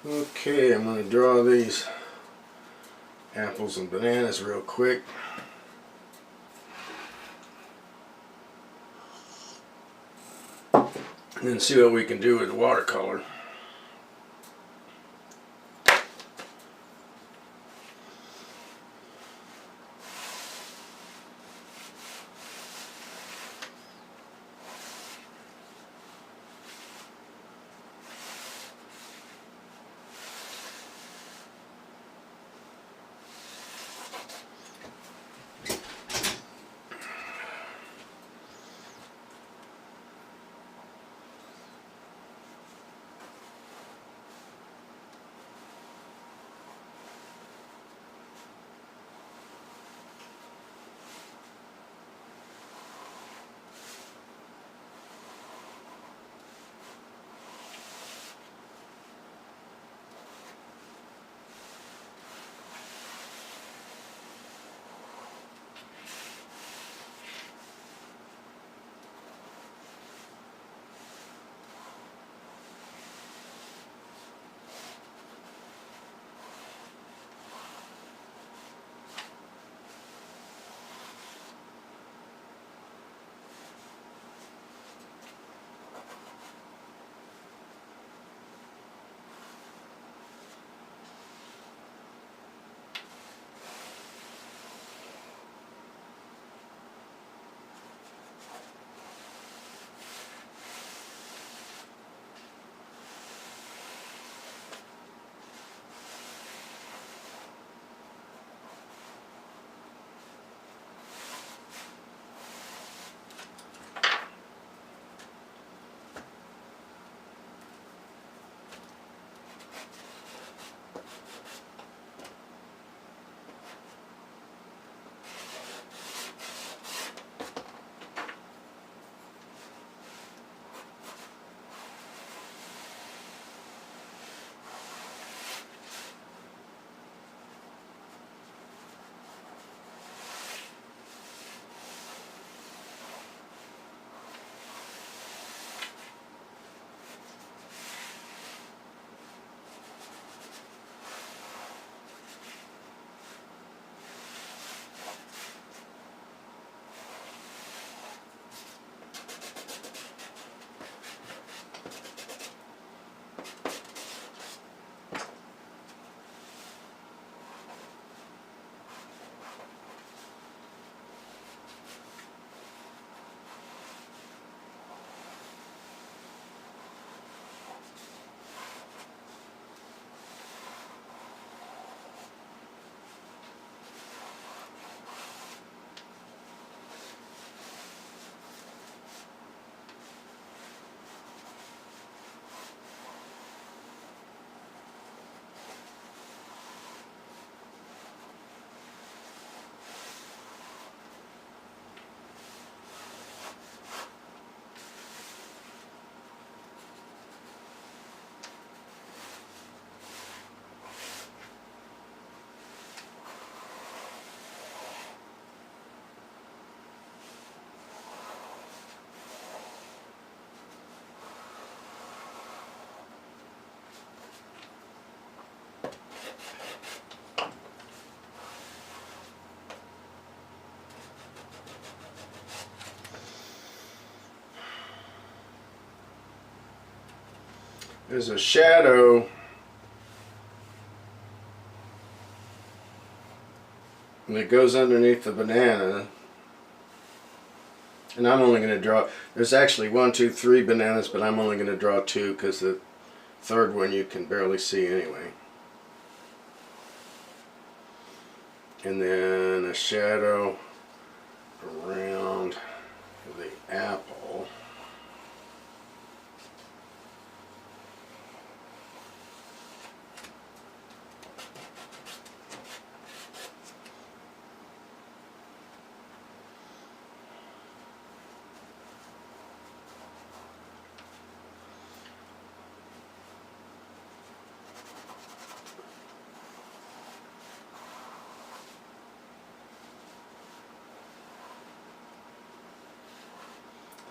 Okay, I'm going to draw these apples and bananas real quick. And then see what we can do with the watercolor. There's a shadow that goes underneath the banana, and I'm only going to draw, there's actually 1, 2, 3 bananas, but I'm only going to draw 2 because the third one you can barely see anyway. And then a shadow around the apple.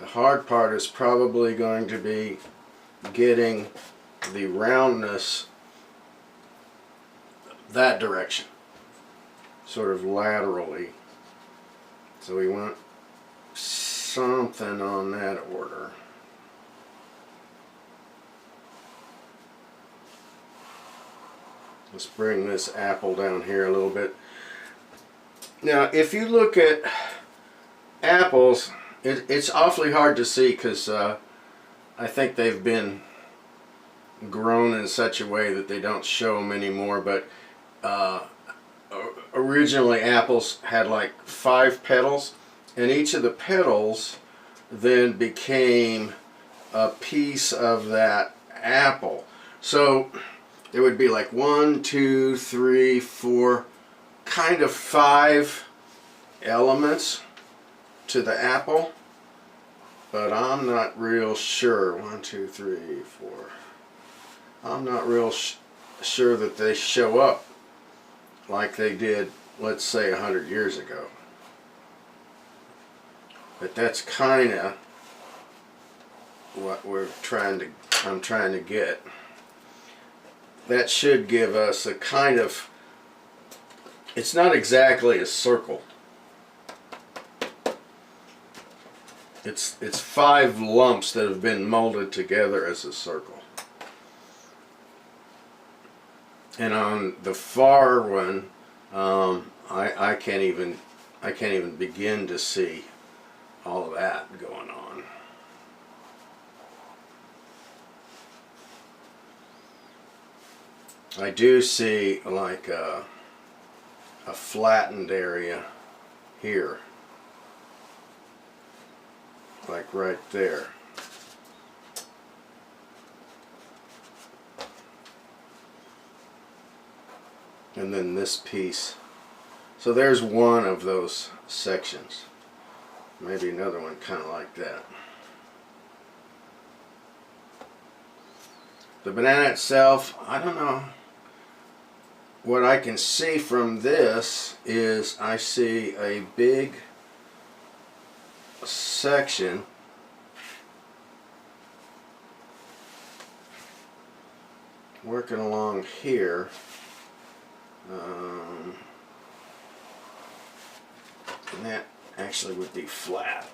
The hard part is probably going to be getting the roundness that direction, sort of laterally. So we want something on that order. Let's bring this apple down here a little bit. Now, if you look at apples, it's awfully hard to see because I think they've been grown in such a way that they don't show them anymore. But originally, apples had like 5 petals, and each of the petals then became a piece of that apple. So there would be like 1, 2, 3, 4, kind of 5 elements to the apple, but I'm not real sure. 1, 2, 3, 4. I'm not real sure that they show up like they did, let's say, 100 years ago. But that's kind of what I'm trying to get. That should give us a kind of, it's not exactly a circle. It's 5 lumps that have been molded together as a circle. And on the far one, I can't even begin to see all of that going on. I do see like a flattened area here, like right there. And then this piece. So there's one of those sections. Maybe another one kind of like that. The banana itself, I don't know. What I can see from this is I see a big section working along here. And that actually would be flat.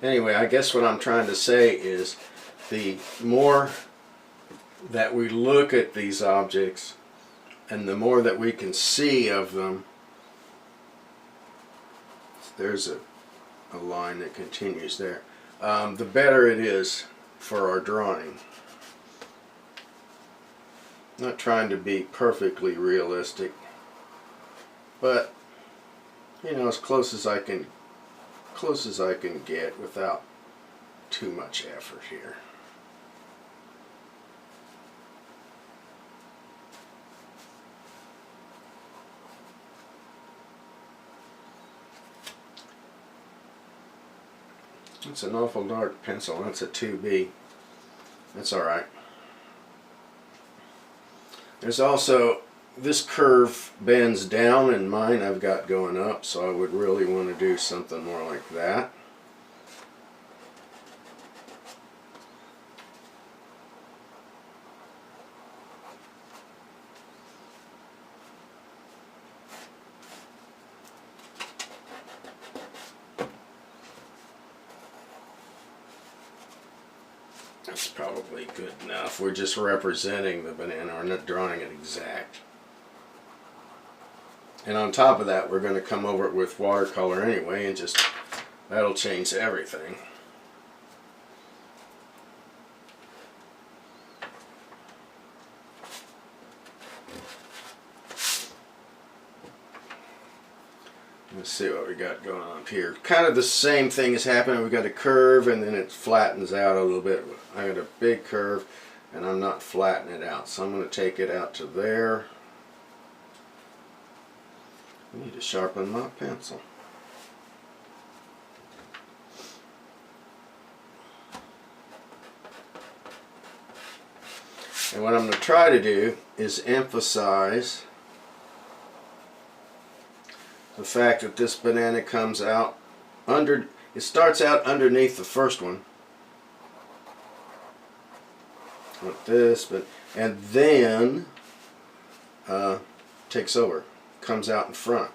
Anyway, I guess what I'm trying to say is the more that we look at these objects and the more that we can see of them, there's a line that continues there, the better it is for our drawing. Not trying to be perfectly realistic, but you know, as close as I can get without too much effort here. It's an awful dark pencil. That's a 2B. That's alright. There's also, this curve bends down, and mine I've got going up, so I would really want to do something more like that. That's probably good enough. We're just representing the banana. We're not drawing it exact. And on top of that, we're going to come over it with watercolor anyway, and just, that'll change everything. Let's see what we got going on up here. Kind of the same thing is happening. We've got a curve and then it flattens out a little bit. I got a big curve and I'm not flattening it out. So I'm going to take it out to there. I need to sharpen my pencil. And what I'm going to try to do is emphasize the fact that this banana comes out under, it starts out underneath the first one, want this, but and then takes over, comes out in front.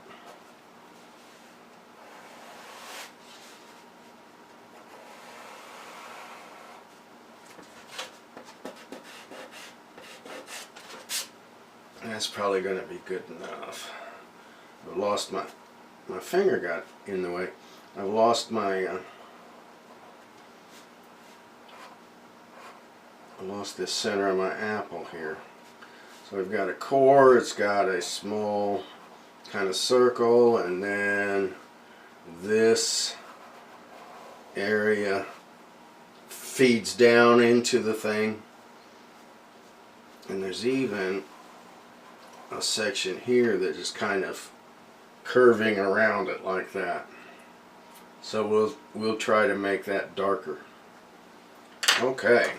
That's probably going to be good enough. I've lost my finger got in the way. I've lost my I lost the center of my apple here. So we've got a core, it's got a small kind of circle, and then this area feeds down into the thing. And there's even a section here that is kind of curving around it like that. So we'll try to make that darker. Okay.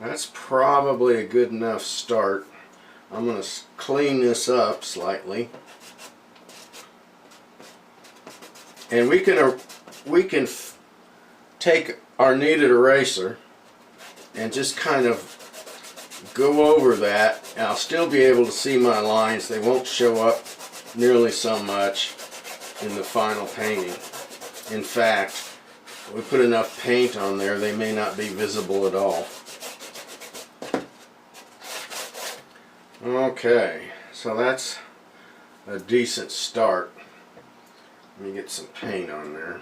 That's probably a good enough start. I'm going to clean this up slightly. And we can take our kneaded eraser and just kind of go over that, and I'll still be able to see my lines. They won't show up nearly so much in the final painting. In fact, we put enough paint on there, they may not be visible at all. Okay, so that's a decent start. Let me get some paint on there.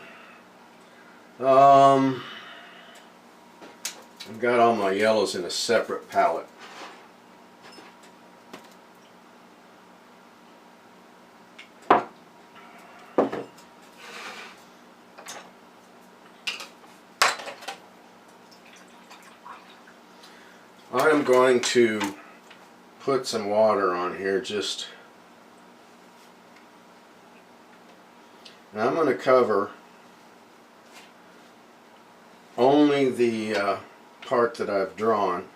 I've got all my yellows in a separate palette. I'm going to put some water on here, and I'm going to cover only the part that I've drawn,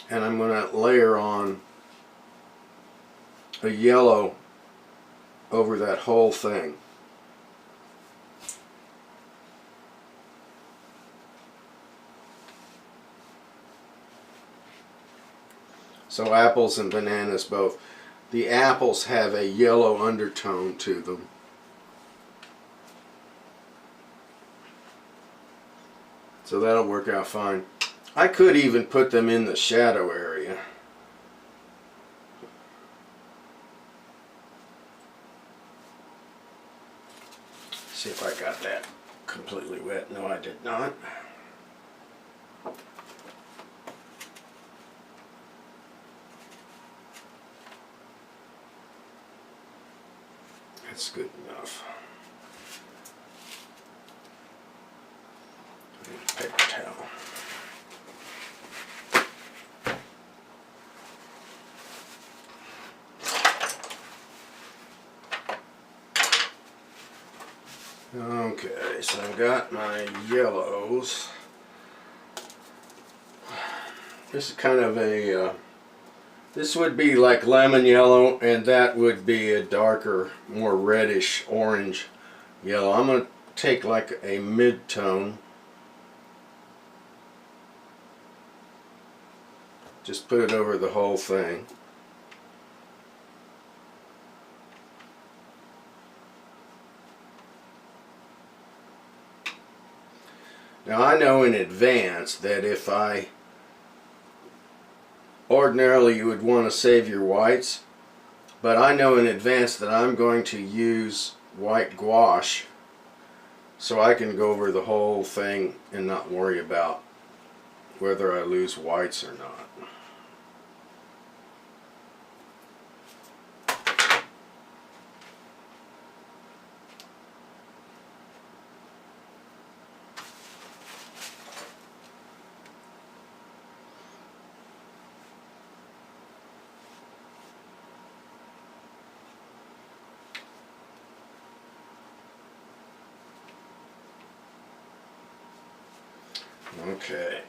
and I'm going to layer on a yellow over that whole thing. So apples and bananas both. The apples have a yellow undertone to them. So that'll work out fine. I could even put them in the shadow area. See if I got that completely wet. No, I did not. That's good enough. Paper towel. Okay, so I've got my yellows. This is kind of a this would be like lemon yellow, and that would be a darker, more reddish orange yellow. I'm going to take like a mid-tone. Just put it over the whole thing. Now I know in advance that if ordinarily you would want to save your whites, but I know in advance that I'm going to use white gouache, so I can go over the whole thing and not worry about whether I lose whites or not. Okay.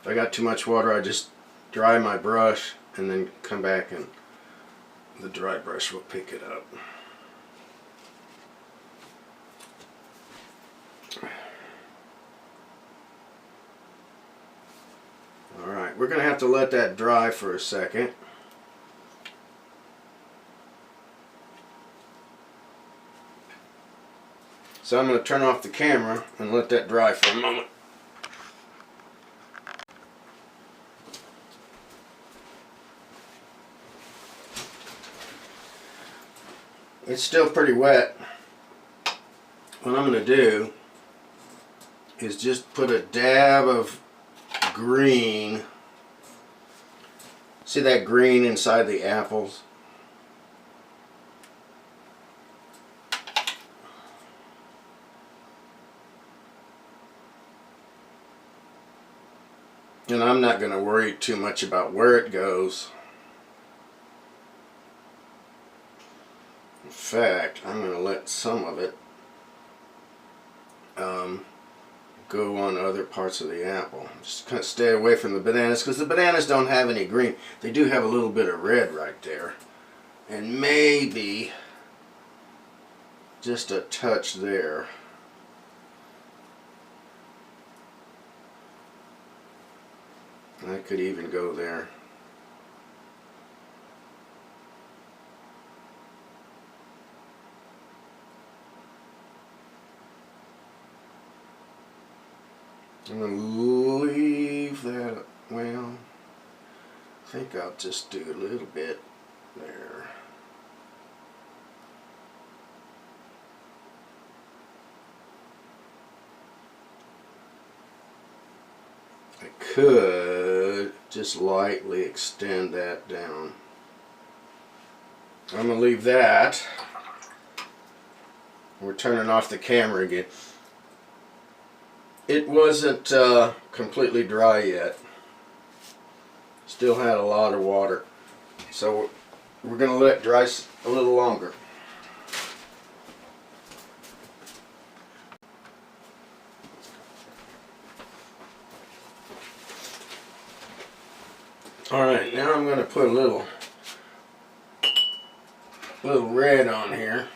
If I got too much water, I just dry my brush and then come back and the dry brush will pick it up. we're going to have to let that dry for a second. So I'm going to turn off the camera and let that dry for a moment. It's still pretty wet. What I'm going to do is just put a dab of green. See that green inside the apples? And I'm not going to worry too much about where it goes. In fact, I'm going to let some of it go on other parts of the apple. Just kind of stay away from the bananas, because the bananas don't have any green. They do have a little bit of red right there. And maybe just a touch there. I could even go there. I'm going to leave that, well, I think I'll just do a little bit there. I could just lightly extend that down. I'm going to leave that. We're turning off the camera again. It wasn't completely dry yet. Still had a lot of water. So we're going to let it dry a little longer. Alright, now I'm going to put a little red on here.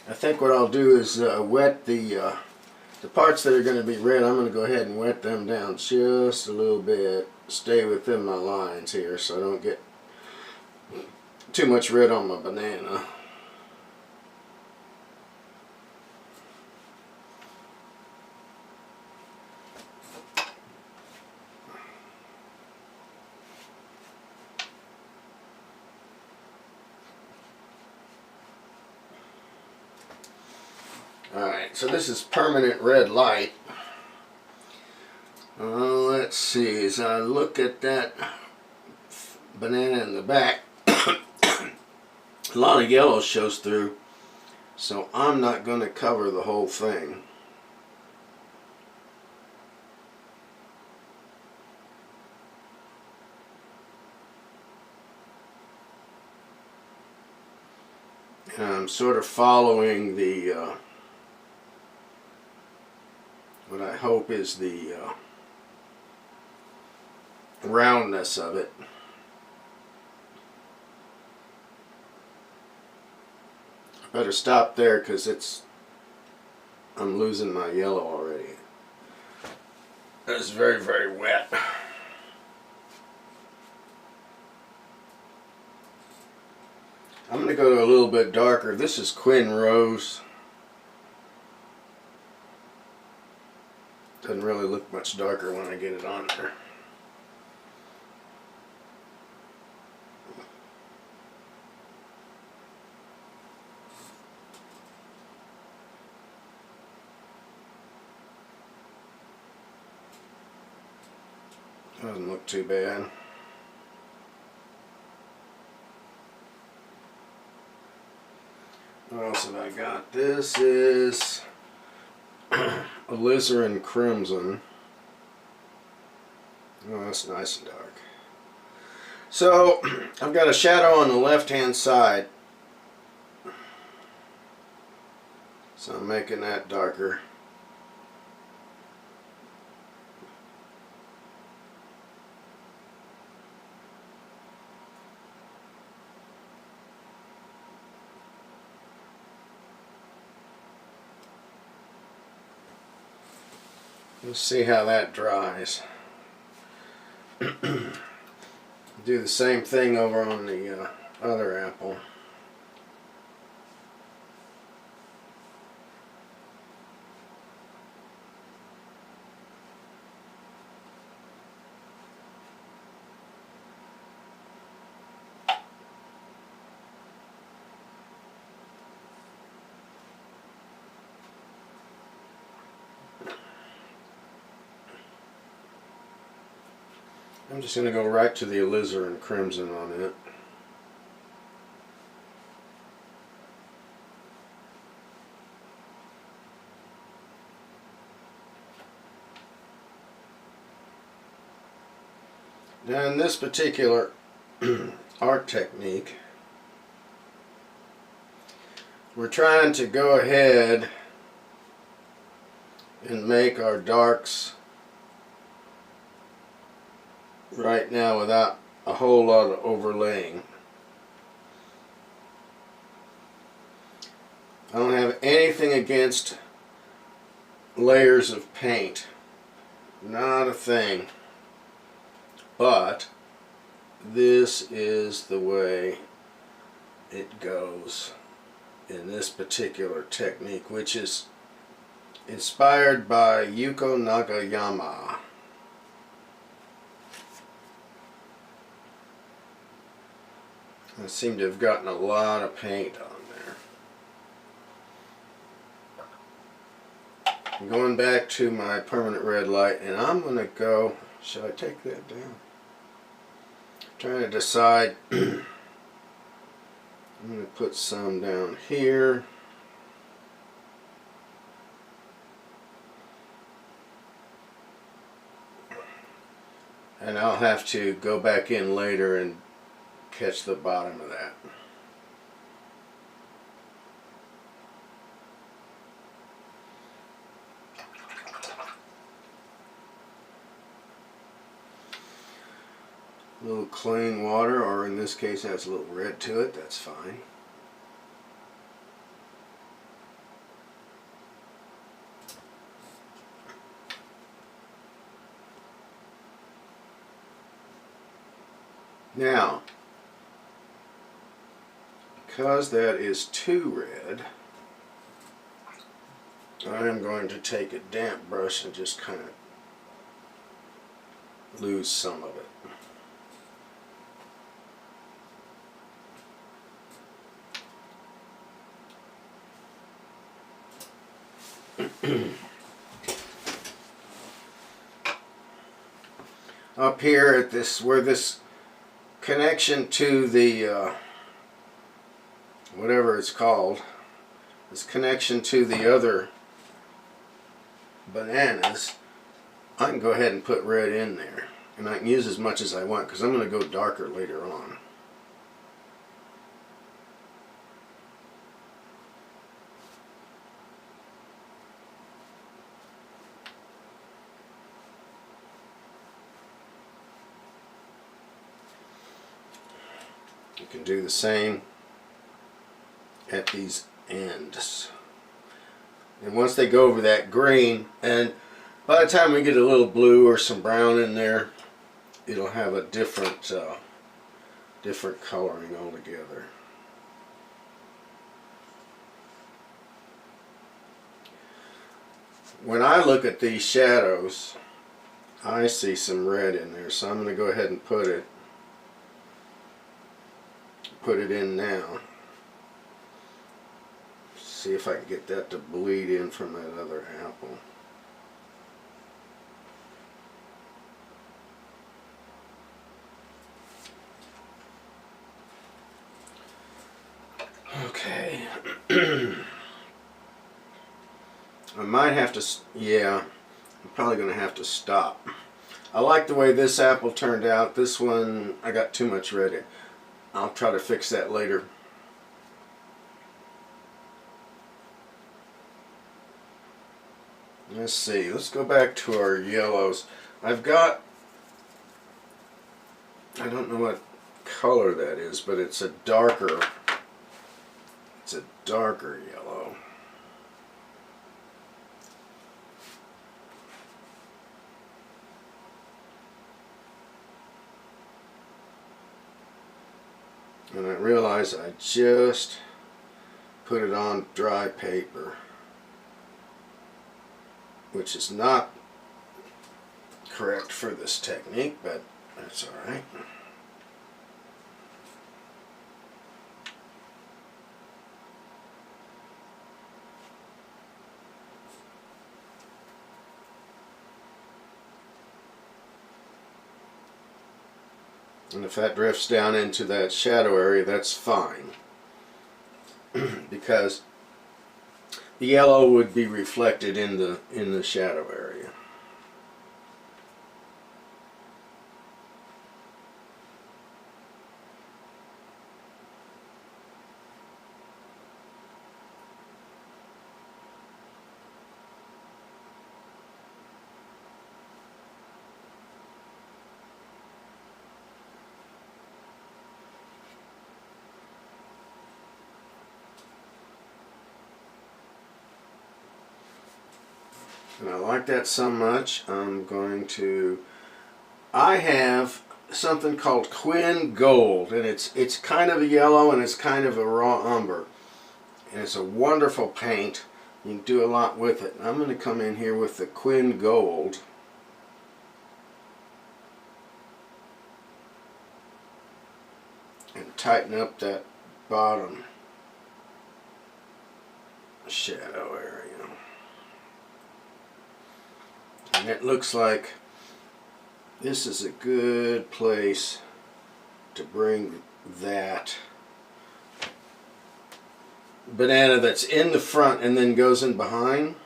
I think what I'll do is wet the parts that are going to be red. I'm going to go ahead and wet them down just a little bit. Stay within my lines here so I don't get too much red on my banana. Alright, so this is permanent red light. Let's see, as I look at that banana in the back, a lot of yellow shows through, so I'm not going to cover the whole thing. And I'm sort of following the what I hope is the roundness of it. I better stop there because I'm losing my yellow already. It's very, very wet. I'm going to go to a little bit darker. This is Quinn Rose. Doesn't really look much darker when I get it on there. Doesn't look too bad. What else have I got? This is alizarin crimson. Oh, that's nice and dark. So I've got a shadow on the left hand side, so I'm making that darker. Let's see how that dries. Do the same thing over on the other apple. I'm just going to go right to the alizarin crimson on it. Now in this particular art technique, we're trying to go ahead and make our darks right now without a whole lot of overlaying. I don't have anything against layers of paint, not a thing, but this is the way it goes in this particular technique, which is inspired by Yuko Nagayama. I seem to have gotten a lot of paint on there. I'm going back to my permanent red light, and I'm going to go, should I take that down? I'm trying to decide. I'm going to put some down here. And I'll have to go back in later and catch the bottom of that. A little clean water, or in this case has a little red to it, that's fine. Now, because that is too red, I am going to take a damp brush and just kind of lose some of it. Up here at this, where this connection to the whatever it's called, this connection to the other bananas, I can go ahead and put red in there, and I can use as much as I want because I'm going to go darker later on. You can do the same at these ends. And once they go over that green, and by the time we get a little blue or some brown in there, it'll have a different coloring altogether. When I look at these shadows, I see some red in there, so I'm going to go ahead and put it in now. See if I can get that to bleed in from that other apple. Okay. I might have to, yeah, I'm probably going to have to stop. I like the way this apple turned out. This one, I got too much red in. I'll try to fix that later. Let's see, let's go back to our yellows. I've got, I don't know what color that is, but it's a darker yellow. And I realize I just put it on dry paper, which is not correct for this technique, but that's alright. And if that drifts down into that shadow area, that's fine. Because the yellow would be reflected in the shadow area. And I like that so much, I have something called Quin Gold, and it's kind of a yellow and it's kind of a raw umber. And it's a wonderful paint. You can do a lot with it. I'm going to come in here with the Quin Gold. And tighten up that bottom shadow area. And it looks like this is a good place to bring that banana that's in the front and then goes in behind.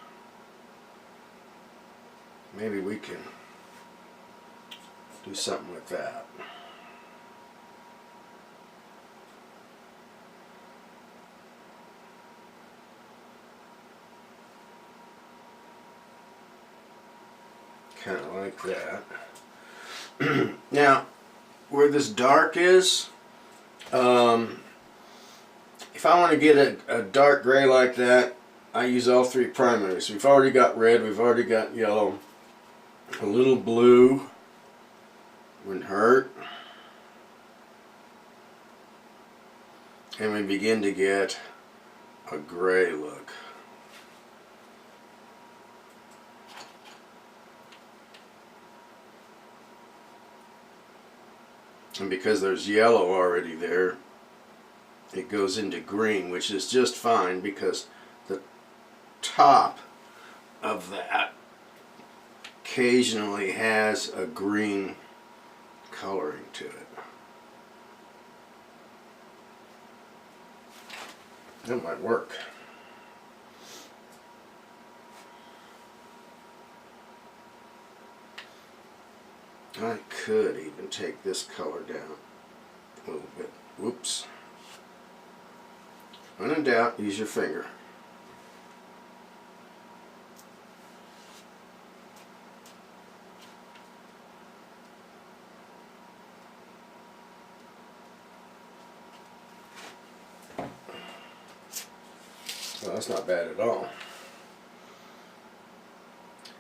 Maybe we can do something with that. Kind of like that. Now, where this dark is, if I want to get a dark gray like that, I use all three primaries. We've already got red, we've already got yellow, a little blue wouldn't hurt, and we begin to get a gray look. And because there's yellow already there, it goes into green, which is just fine because the top of that occasionally has a green coloring to it. That might work. I could even take this color down a little bit. Whoops. When in doubt, use your finger. Well, that's not bad at all.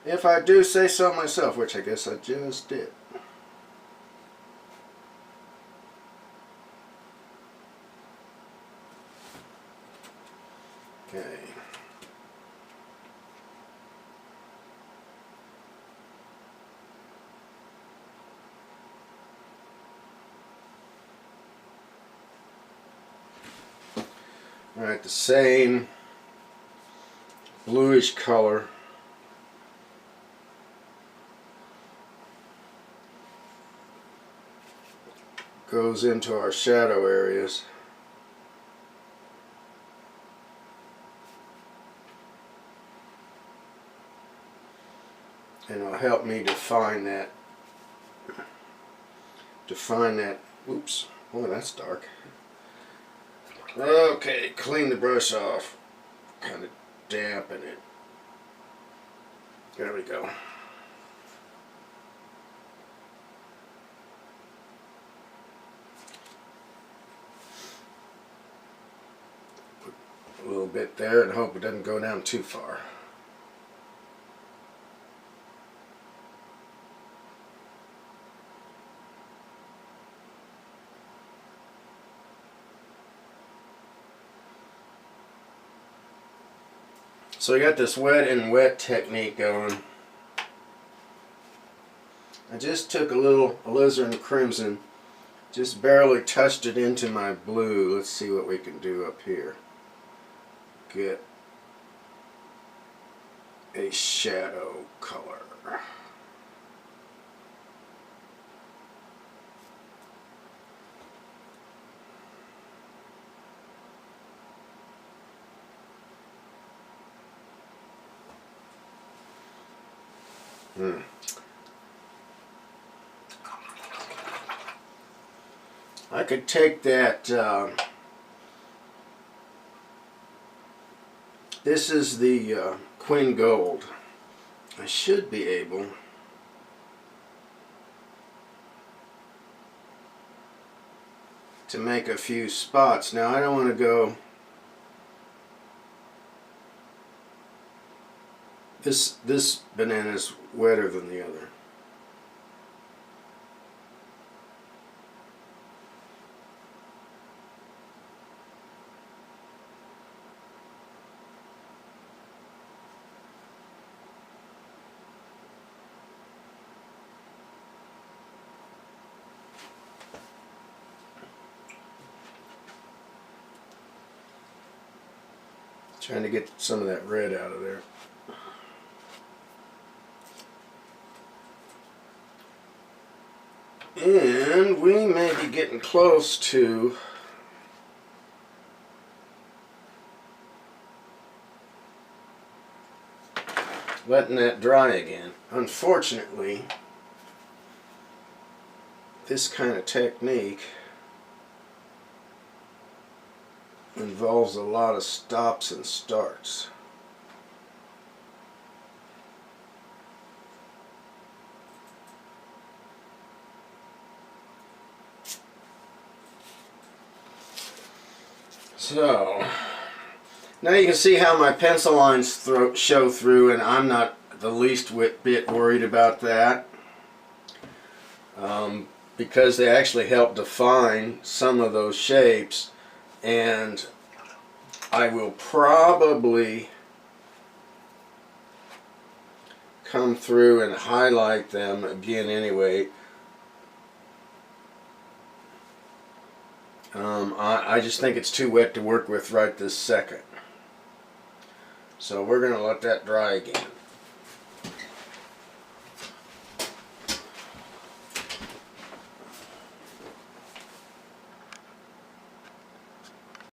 If I do say so myself, which I guess I just did. Okay. Alright, the same bluish color goes into our shadow areas. And it'll help me define that. Oops, boy, that's dark. Okay, clean the brush off. Kind of dampen it. There we go. Put a little bit there and hope it doesn't go down too far. So I got this wet and wet technique going. I just took a little alizarin crimson, just barely touched it into my blue. Let's see what we can do up here. Get a shadow color. I could take that, this is the Queen Gold. I should be able to make a few spots. Now I don't want to go, this banana is wetter than the other. Trying to get some of that red out of there. And we may be getting close to letting that dry again. Unfortunately, this kind of technique involves a lot of stops and starts. So, now you can see how my pencil lines show through, and I'm not the least bit worried about that, because they actually help define some of those shapes. And I will probably come through and highlight them again anyway. I just think it's too wet to work with right this second. So we're going to let that dry again.